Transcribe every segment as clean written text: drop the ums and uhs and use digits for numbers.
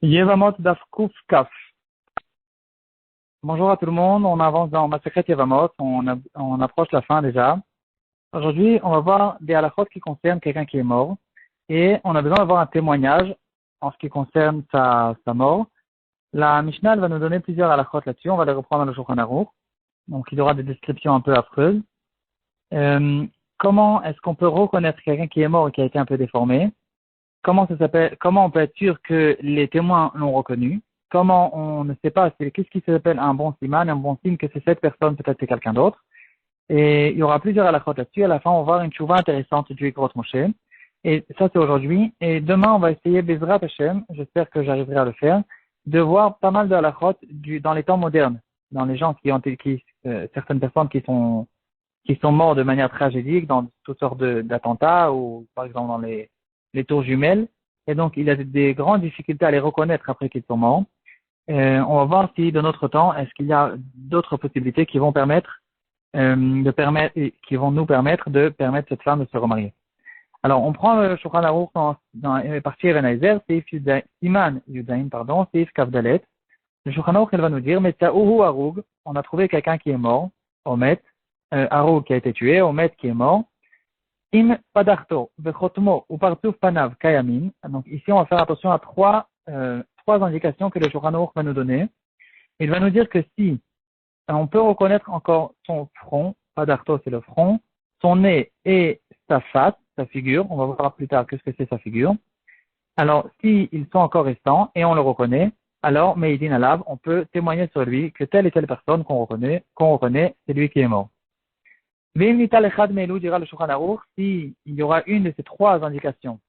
Yevamot Daf Kuf Kaf. Bonjour à tout le monde, on avance dans Masechet Yevamot, on approche la fin déjà. Aujourd'hui, on va voir des halakhot qui concernent quelqu'un qui est mort et on a besoin d'avoir un témoignage en ce qui concerne sa mort. La Mishnah elle va nous donner plusieurs halakhot là-dessus, on va les reprendre dans le Shulchan Aruch. Donc il y aura des descriptions un peu affreuses. Comment est-ce qu'on peut reconnaître quelqu'un qui est mort et qui a été un peu déformé? Comment ça s'appelle? Comment on peut être sûr que les témoins l'ont reconnu? Comment on ne sait pas, qu'est-ce qui s'appelle un bon siman, un bon signe que c'est cette personne, peut-être c'est quelqu'un d'autre. Et il y aura plusieurs halakhot là-dessus. À la fin, on va voir une tchouva intéressante du Ikrot Moshe. Et ça, c'est aujourd'hui. Et demain, on va essayer, Bezrat Hashem, j'espère que j'arriverai à le faire, de voir pas mal de halakhot dans les temps modernes, dans les gens certaines personnes qui sont morts de manière tragédique, dans toutes sortes d'attentats, ou par exemple dans les tours jumelles. Et donc, il y a des grandes difficultés à les reconnaître après qu'ils sont morts. On va voir si, de notre temps, est-ce qu'il y a d'autres possibilités qui vont nous permettre cette femme de se remarier. Alors, on prend le Shulchan Aruch dans la partie Even Ezer, Siman Yudaim, Seif Kavdalet. Le Shulchan Aruch, elle va nous dire, Metzaouhu Arug, on a trouvé quelqu'un qui est mort, Omet, Arug qui a été tué, Omet qui est mort, Im Padarto, Vechotmo, ou Partouf Panav, Kayamin. Donc, ici, on va faire attention à trois indications que le Shulchan Aruch va nous donner. Il va nous dire que si on peut reconnaître encore son front, Padarto c'est le front, son nez et sa face, sa figure, on va voir plus tard qu'est-ce que c'est sa figure. Alors, s'ils sont encore restants et on le reconnaît, alors, Meidin Alav, on peut témoigner sur lui que telle et telle personne qu'on reconnaît, c'est lui qui est mort. Vim Nital Echad Meilou dira le Shulchan Aruch, s'il y aura une de ces trois indications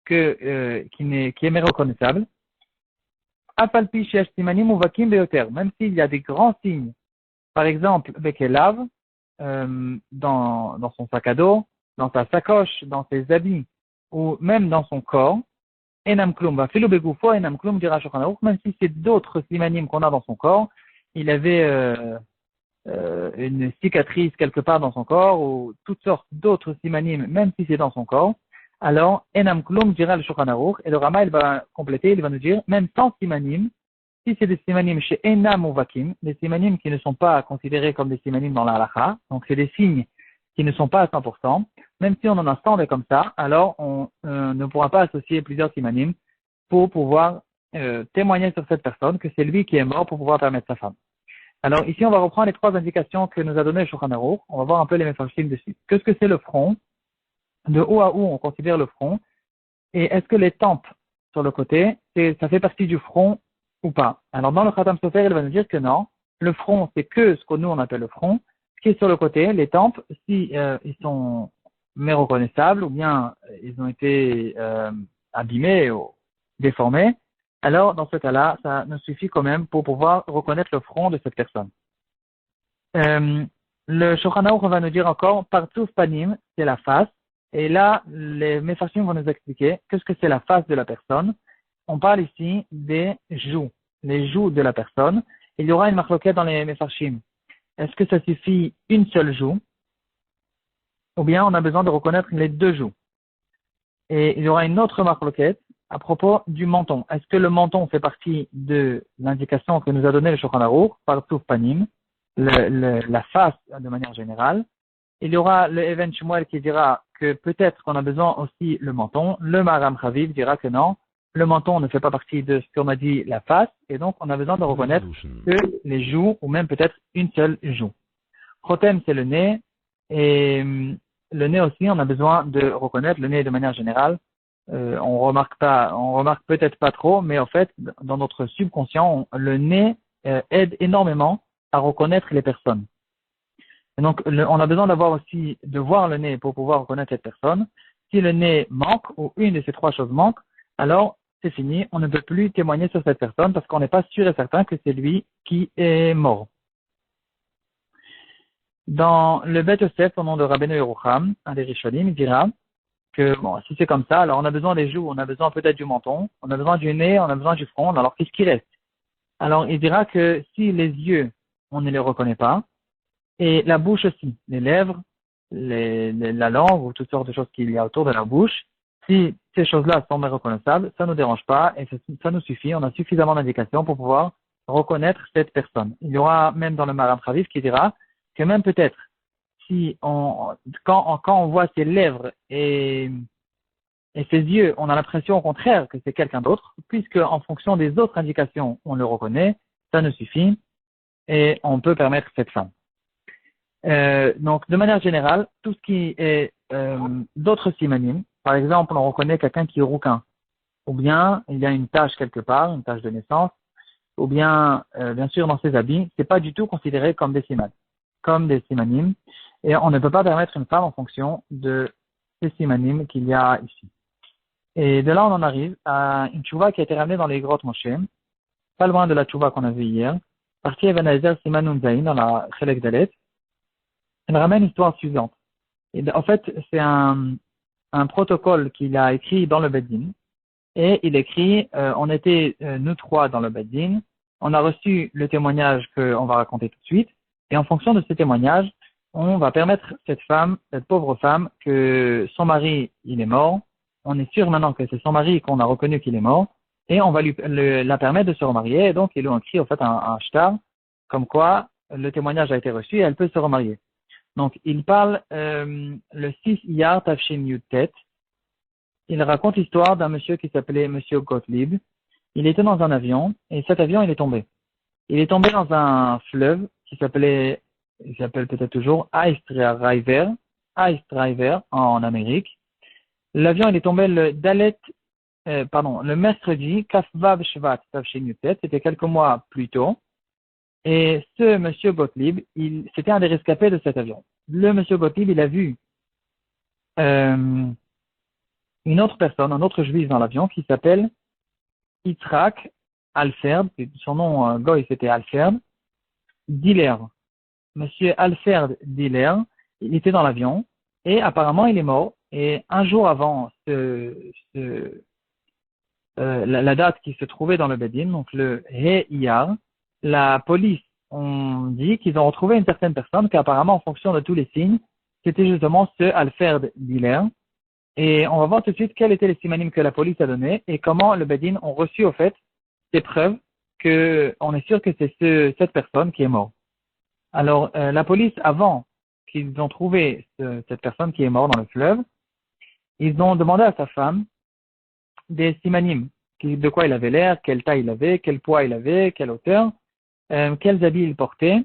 qui est reconnaissable, Apalpi Shesh Simanim Uvakim Beoter, même s'il y a des grands signes, par exemple, Bekelav, dans son sac à dos, dans sa sacoche, dans ses habits, ou même dans son corps, Enam Klum, va Filou Begoufo, Enam Klum dira Shulchan Aruch, même si c'est d'autres simanim qu'on a dans son corps, il avait une cicatrice quelque part dans son corps, ou toutes sortes d'autres simanim, même si c'est dans son corps, alors Enam Klum dira le Shulchan Aruch, et le Rama il va compléter, il va nous dire, même sans simanim, si c'est des simanim chez Enam ou Vakim, des simanim qui ne sont pas considérés comme des simanim dans la halakha, donc c'est des signes qui ne sont pas à 100%, même si on en a 100 comme ça, alors on ne pourra pas associer plusieurs simanim pour pouvoir témoigner sur cette personne que c'est lui qui est mort pour pouvoir permettre sa femme. Alors ici, on va reprendre les trois indications que nous a donné le Shulchan Aruch. On va voir un peu les mefarshim dessus. Qu'est-ce que c'est le front? De où à où on considère le front? Et est-ce que les tempes sur le côté, ça fait partie du front ou pas? Alors dans le Khatam Sofer, il va nous dire que non. Le front, c'est que ce que nous on appelle le front. Ce qui est sur le côté, les tempes, si ils sont reconnaissables ou bien ils ont été abîmés ou déformés, alors dans ce cas-là, ça nous suffit quand même pour pouvoir reconnaître le front de cette personne. Le Shulchan Aruch va nous dire encore, Partouf Panim, c'est la face. Et là, les Mefarshim vont nous expliquer qu'est-ce que c'est la face de la personne. On parle ici des joues, les joues de la personne. Il y aura une marloquette dans les Mefarshim. Est-ce que ça suffit une seule joue? Ou bien on a besoin de reconnaître les deux joues? Et il y aura une autre marloquette à propos du menton. Est-ce que le menton fait partie de l'indication que nous a donné le Shulchan Aruch, Partouf Panim, la face de manière générale? Il y aura le Even Shmuel qui dira que peut-être qu'on a besoin aussi le menton. Le Maharam Chaviv dira que non, le menton ne fait pas partie de ce qu'on a dit la face, et donc on a besoin de reconnaître que les joues, ou même peut-être une seule joue. Chotem, c'est le nez, et le nez aussi, on a besoin de reconnaître le nez de manière générale. On remarque peut-être pas trop, mais en fait, dans notre subconscient, le nez aide énormément à reconnaître les personnes. Et donc, on a besoin de voir le nez pour pouvoir reconnaître cette personne. Si le nez manque, ou une de ces trois choses manque, alors c'est fini, on ne peut plus témoigner sur cette personne parce qu'on n'est pas sûr et certain que c'est lui qui est mort. Dans le Bet Yosef, au nom de Rabbeinu Yerucham, un des Rishonim, il dira que, bon, si c'est comme ça, alors on a besoin des joues, on a besoin peut-être du menton, on a besoin du nez, on a besoin du front, alors qu'est-ce qui reste? Alors, il dira que si les yeux, on ne les reconnaît pas, et la bouche aussi, les lèvres, la langue ou toutes sortes de choses qu'il y a autour de la bouche. Si ces choses-là sont reconnaissables, ça ne nous dérange pas et ça nous suffit. On a suffisamment d'indications pour pouvoir reconnaître cette personne. Il y aura même dans le Maharam Traviv qui dira que même peut-être si quand on voit ses lèvres et ses yeux, on a l'impression au contraire que c'est quelqu'un d'autre, puisque en fonction des autres indications, on le reconnaît, ça nous suffit et on peut permettre cette femme. Donc, de manière générale, tout ce qui est d'autres simanim, par exemple, on reconnaît quelqu'un qui est rouquin, ou bien il y a une tache quelque part, une tache de naissance, ou bien, bien sûr, dans ses habits, c'est pas du tout considéré comme des simanim, et on ne peut pas permettre une femme en fonction de ces simanim qu'il y a ici. Et de là, on en arrive à une tchouva qui a été ramenée dans les grottes Moshe, pas loin de la tchouva qu'on a vue hier, partie Even Ezer Siman Nun Zayin dans la Chelek Dalet. Elle ramène l'histoire suivante. Et en fait, c'est un protocole qu'il a écrit dans le Beddin. Et il écrit, on était nous trois dans le Beddin, on a reçu le témoignage qu'on va raconter tout de suite, et en fonction de ce témoignage, on va permettre cette pauvre femme, que son mari, il est mort, on est sûr maintenant que c'est son mari qu'on a reconnu qu'il est mort, et on va la permettre de se remarier, et donc ils lui ont écrit en fait un shtar, comme quoi le témoignage a été reçu et elle peut se remarier. Donc il parle le 6 Iyar Tafshin Yutet. Il raconte l'histoire d'un monsieur qui s'appelait Monsieur Gottlieb. Il était dans un avion et cet avion il est tombé. Il est tombé dans un fleuve il s'appelle peut-être toujours Ice Driver en Amérique. L'avion il est tombé le mercredi Kafvav Shvat Tafshin Yutet. C'était quelques mois plus tôt. Et ce monsieur Gottlieb, c'était un des rescapés de cet avion. Le monsieur Gottlieb, il a vu une autre personne, un autre juif dans l'avion qui s'appelle Yitzhak Alferd, son nom goy c'était Alferd, Diller. Monsieur Alferd Diller, il était dans l'avion et apparemment il est mort. Et un jour avant la date qui se trouvait dans le Bedin, donc le He Iyar, la police ont dit qu'ils ont retrouvé une certaine personne qu'apparemment, en fonction de tous les signes, c'était justement ce Alferd Diller. Et on va voir tout de suite quels étaient les simanim que la police a donnés et comment le Bedin ont reçu au fait ces preuves qu'on est sûr que c'est cette personne qui est morte. Alors, la police, avant qu'ils ont trouvé cette personne qui est morte dans le fleuve, ils ont demandé à sa femme des simanim, de quoi il avait l'air, quelle taille il avait, quel poids il avait, quelle hauteur, quels habits il portait.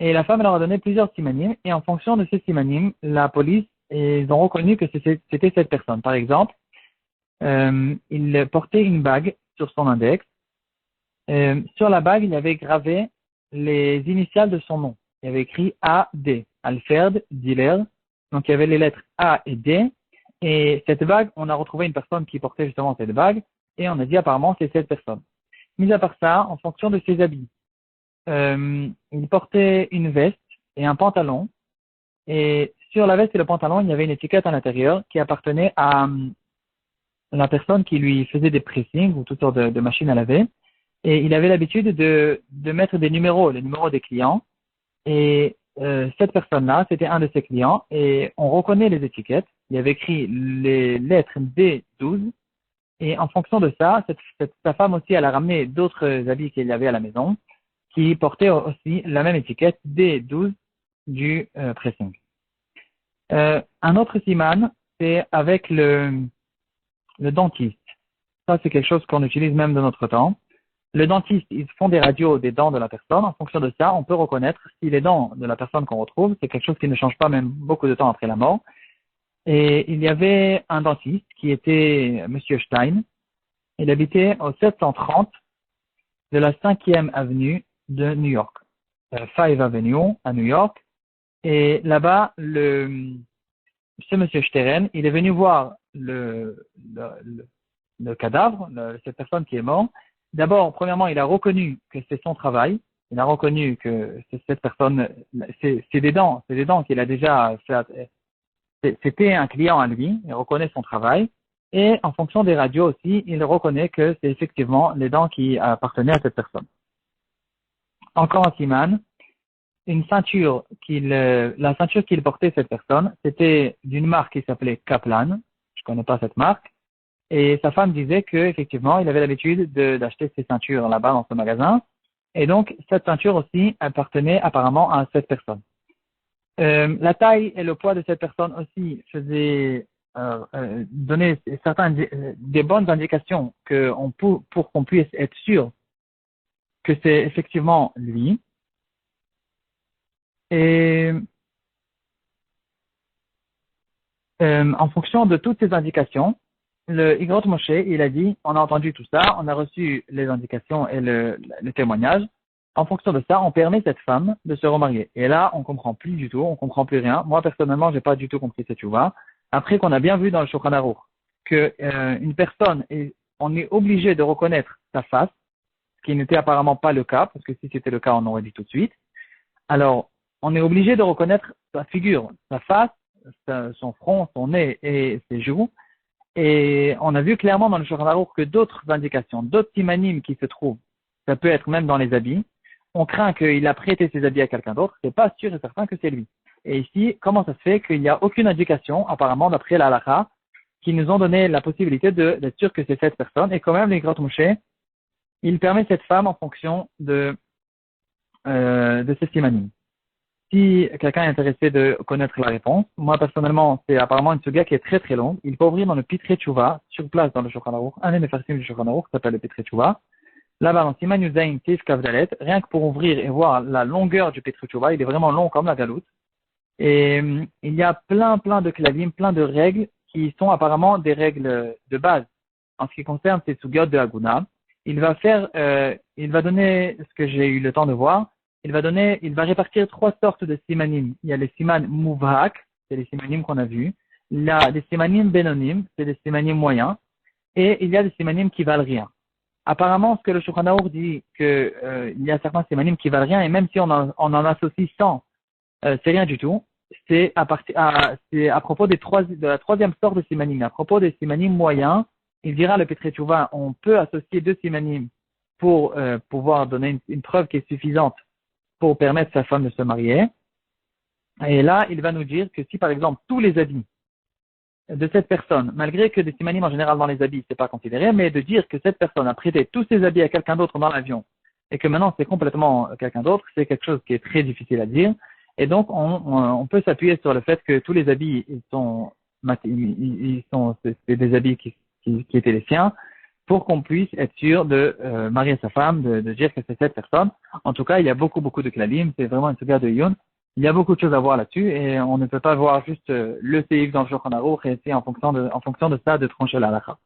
Et la femme leur a donné plusieurs simanim, et en fonction de ces simanim, la police, ils ont reconnu que c'était cette personne. Par exemple, il portait une bague sur son index. Sur la bague, il avait gravé les initiales de son nom. Il avait écrit A-D, Alferd Diller. Donc il y avait les lettres A et D. Et cette bague, on a retrouvé une personne qui portait justement cette bague, et on a dit apparemment c'est cette personne. Mis à part ça, en fonction de ses habits, il portait une veste et un pantalon, et sur la veste et le pantalon, il y avait une étiquette à l'intérieur qui appartenait à la personne qui lui faisait des pressings ou toutes sortes de machines à laver, et il avait l'habitude de mettre des numéros, les numéros des clients, et cette personne-là, c'était un de ses clients, et on reconnaît les étiquettes. Il avait écrit les lettres D12, et en fonction de ça, sa femme aussi, elle a ramené d'autres habits qu'il y avait à la maison, qui portaient aussi la même étiquette D12 du pressing. Un autre siman, c'est avec le dentiste. Ça, c'est quelque chose qu'on utilise même de notre temps. Le dentiste, ils font des radios des dents de la personne. En fonction de ça, on peut reconnaître si les dents de la personne qu'on retrouve, c'est quelque chose qui ne change pas même beaucoup de temps après la mort. Et il y avait un dentiste qui était Monsieur Stein. Il habitait au 730 de la 5e avenue de New York. 5 Avenue à New York. Et là-bas, ce Monsieur Steren, il est venu voir le cadavre, cette personne qui est morte. D'abord, premièrement, il a reconnu que c'est son travail. Il a reconnu que cette personne, c'est des dents qu'il a déjà fait. C'était un client à lui. Il reconnaît son travail. Et en fonction des radios aussi, il reconnaît que c'est effectivement les dents qui appartenaient à cette personne. Encore un siman, la ceinture qu'il portait cette personne, c'était d'une marque qui s'appelait Kaplan. Je connais pas cette marque. Et sa femme disait que effectivement, il avait l'habitude d'acheter ses ceintures là-bas dans ce magasin. Et donc, cette ceinture aussi appartenait apparemment à cette personne. La taille et le poids de cette personne aussi faisaient donner des bonnes indications pour qu'on puisse être sûr que c'est effectivement lui. Et en fonction de toutes ces indications, le Igrot Moshe, il a dit, on a entendu tout ça, on a reçu les indications et le témoignage. En fonction de ça, on permet cette femme de se remarier. Et là, on comprend plus du tout, on comprend plus rien. Moi, personnellement, j'ai pas du tout compris cette chouva. Après qu'on a bien vu dans le Shulchan Aruch que une personne, on est obligé de reconnaître sa face, ce qui n'était apparemment pas le cas, parce que si c'était le cas, on aurait dit tout de suite. Alors, on est obligé de reconnaître sa figure, sa face, son front, son nez et ses joues. Et on a vu clairement dans le Shulchan Aruch que d'autres indications, d'autres simanim qui se trouvent, ça peut être même dans les habits, on craint qu'il a prêté ses habits à quelqu'un d'autre, c'est pas sûr et certain que c'est lui. Et ici, comment ça se fait qu'il n'y a aucune indication, apparemment d'après la halakha, qui nous ont donné la possibilité d'être sûr que c'est cette personne, et quand même les Igrot Moshe, il permet cette femme en fonction de ces simanim. Si quelqu'un est intéressé de connaître la réponse, moi personnellement, c'est apparemment une suga qui est très très longue. Il faut ouvrir dans le Pitrei Tshuva, sur place dans le Shulchan Aruch, un des farsim du Shulchan Aruch qui s'appelle le Pitrei Tshuva. Là-bas, dans Siman Yuzayin Tif Kavdalet, rien que pour ouvrir et voir la longueur du Pitrei Tshuva, il est vraiment long comme la galoute. Et il y a plein de klavim, plein de règles qui sont apparemment des règles de base. En ce qui concerne ces sugyot de Haguna, il va donner ce que j'ai eu le temps de voir. Il va répartir trois sortes de simanim. Il y a les siman muvhak, c'est les simanim qu'on a vus. Il y a des simanim benonim, c'est des simanim moyens. Et il y a des simanim qui valent rien. Apparemment, ce que le Shulchan Aruch dit, il y a certains simanim qui valent rien, et même si on en associe 100, c'est rien du tout. C'est à propos de la troisième sorte de simanim. À propos des simanim moyens, il dira le Pitrei Tshuva, on peut associer deux simanim pour pouvoir donner une preuve qui est suffisante pour permettre à sa femme de se marier. Et là, il va nous dire que si, par exemple, tous les habits de cette personne, malgré que des simanim en général dans les habits, c'est pas considéré, mais de dire que cette personne a prêté tous ses habits à quelqu'un d'autre dans l'avion, et que maintenant c'est complètement quelqu'un d'autre, c'est quelque chose qui est très difficile à dire. Et donc, on peut s'appuyer sur le fait que tous les habits, c'est des habits qui étaient les siens, pour qu'on puisse être sûr de marier sa femme, de dire que c'est cette personne. En tout cas, il y a beaucoup de klalim, c'est vraiment une suga de Yun. Il y a beaucoup de choses à voir là-dessus, et on ne peut pas voir juste le séif dans le Shulchan Aruch et essayer en fonction de ça de trancher la halakha.